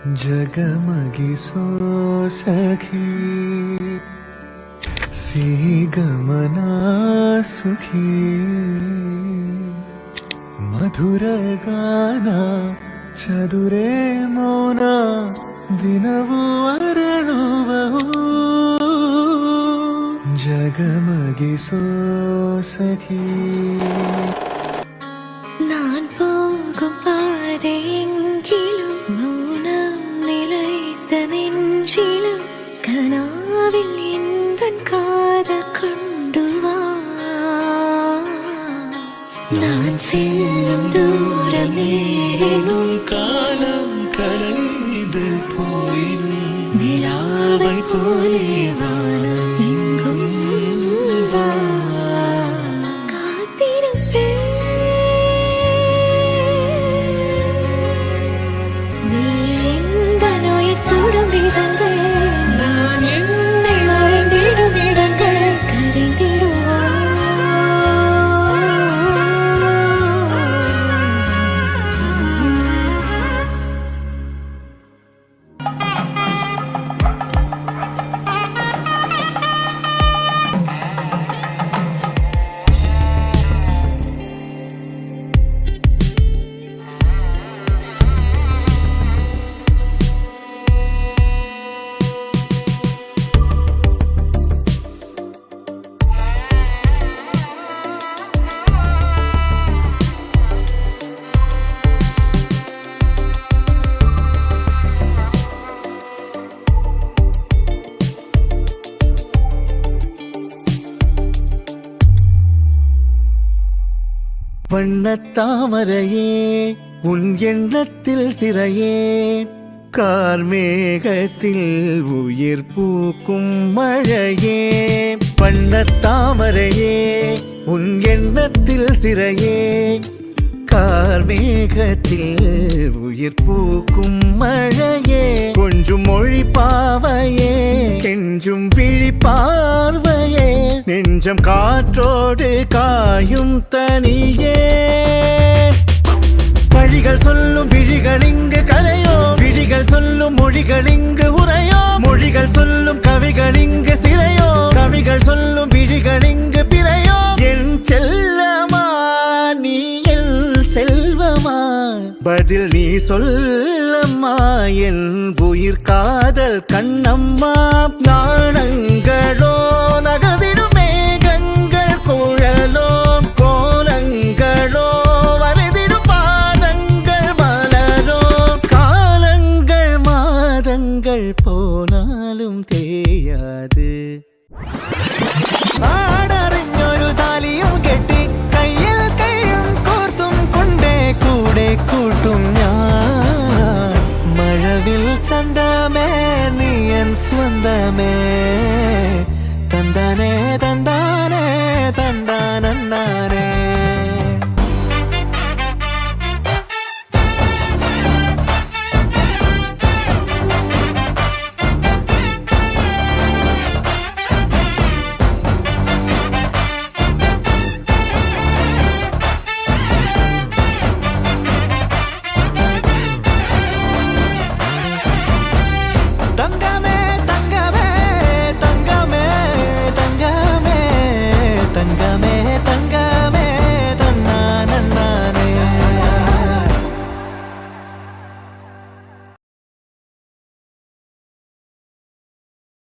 जगमगिसो सखी सीगमना सुखी मधुरगाना चदुरे मौन दिनवू अरಳುವವು जगमगिसो सखी நான் போகும் பாதையெங்கிலும் மௌனம் நிலைத்த நெஞ்சிலும் கனாவில் எந்தன் காதல் கொண்டு வா நான் செல்லும் தூரம் நேரினும் காலம் கலைந்து போயினும் நிலாவை போலே வானம் எங்கும் வா நான் என்னை மறந்திடும் இடங்கள் கரைந்திடுவா வண்ணத்தாமரையே உன் எண்ணத்தில் சிறையே கார்மேகத்தில் உயிர் பூக்கும் மழையே வண்ணத்தாமரையே உன் எண்ணத்தில் சிறையே கார்மேகத்தில் உயிர் பூக்கும் மழையே கொஞ்சும் மொழி பாவையே கெஞ்சும் விழி பார்வையே நெஞ்சம் காற்றோடு காயும் தனியே வழிகள் சொல்லும் விழிகள் இங்கு கரையோ விழிகள் சொல்லும் மொழிகள் இங்கு உரையோ மொழிகள் சொல்லும் கவிகள் இங்கு சிறையோ கவிகள் சொல்லும் விழிகள் இங்கு பிறையோ என் செல்லமா நீ என் செல்வமா பதில் நீ சொல்லம்மா என் உயிர் காதல் கண்ணம்மா நாணங்களோ நகர்ந்திடும் மேகங்கள் குழலோ